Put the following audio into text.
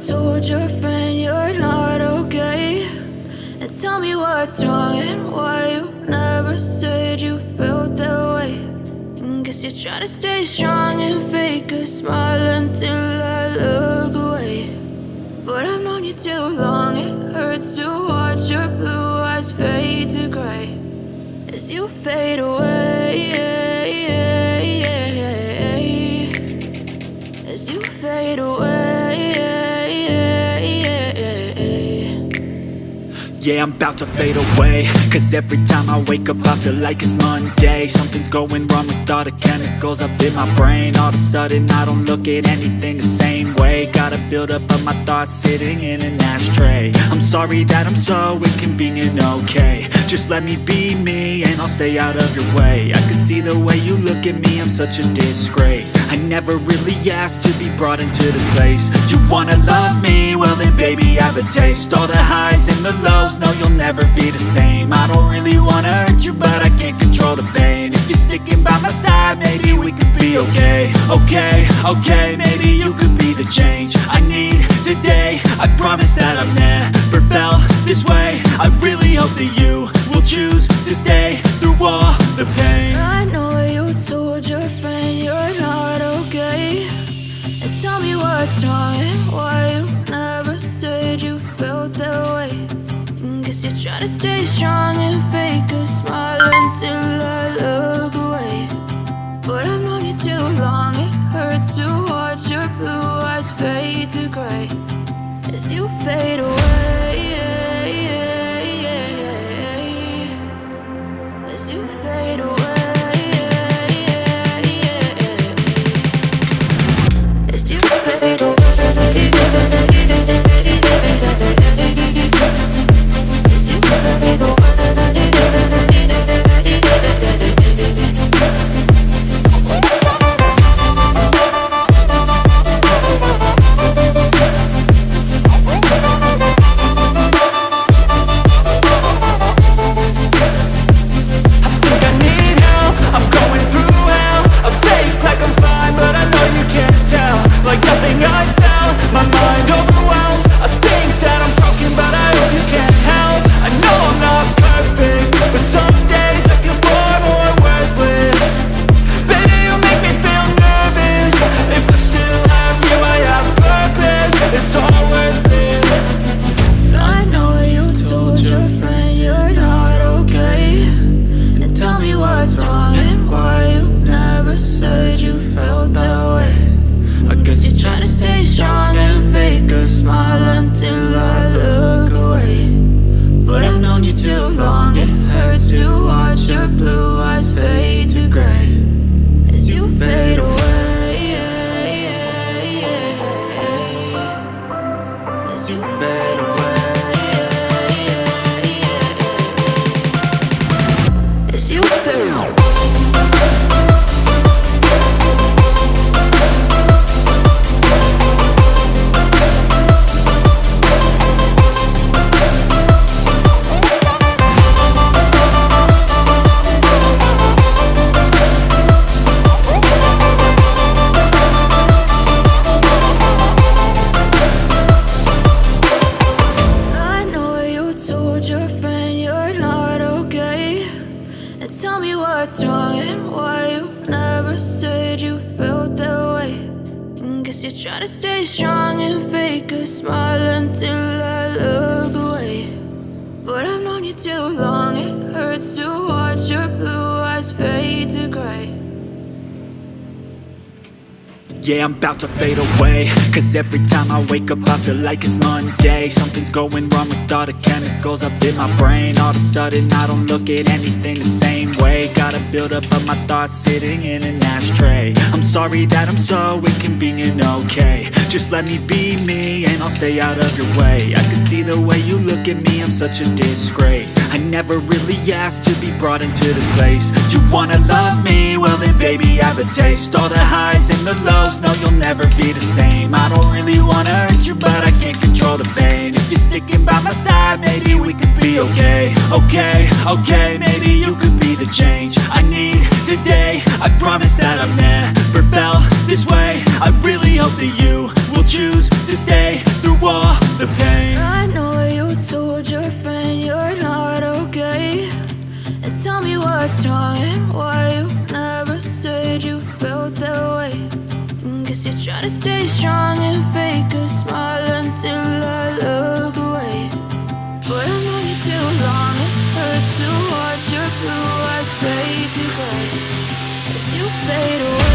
told your friend you're not okay? And tell me what's wrong and why you never said you felt that way. And guess you're trying to stay strong and fake a smile until I look away. But I've known you too long, it hurts to watch your blue eyes fade to gray as you fade away, as you fade away. Yeah, I'm about to fade away, cause every time I wake up I feel like it's Monday. Something's going wrong with all the chemicals up in my brain. All of a sudden I don't look at anything the same way. Got a build up of my thoughts sitting in an ashtray. I'm sorry that I'm so inconvenient, okay? Just let me be me and I'll stay out of your way. I can see the way you look at me, I'm such a disgrace. I never really asked to be brought into this place. You wanna love me? Well then baby, have a taste. All the highs and the lows, no, you'll never be the same. I don't really wanna hurt you, but I can't control the pain. If you're sticking by my side, maybe we could be okay. Okay, maybe you could be the change I need today. I promise that I've never felt this way. I really hope that you will choose to stay through all the pain. I know you told your friend you're not okay. And tell me what's wrong and why you never said you felt that way. Guess you're trying to stay strong and fake a smile until I look away. But I've known you too long, it hurts to watch your blue eyes fade to gray as you fade away, as you fade away, as you fade away. Try to stay strong and fake a smile until I look away. But I've known you too long, it hurts to watch your blue eyes fade to gray. Yeah, I'm about to fade away, cause every time I wake up I feel like it's Monday. Something's going wrong with all the chemicals up in my brain. All of a sudden I don't look at anything the same way. Got a build up of my thoughts sitting in an ashtray. I'm sorry that I'm so inconvenient, okay? Just let me be me and I'll stay out of your way. I can see the way you look at me, I'm such a disgrace. I never really asked to be brought into this place. You wanna love me? Well then baby, have a taste. All the highs and the lows, no, you'll never be the same. I don't really wanna hurt you, but I can't control the pain. If you're sticking by my side, maybe we could be okay. Okay, maybe you could be the change I need today. I promise that I've never felt this way. I really hope that you will choose to stay through all the pain. I know you told your friend you're not okay, and tell me what's wrong and why you never said you felt that way. Guess you're trying to stay strong and fake a smile until I look away. But I know you too long, it hurts to watch your blue eyes fade to gray as you fade away.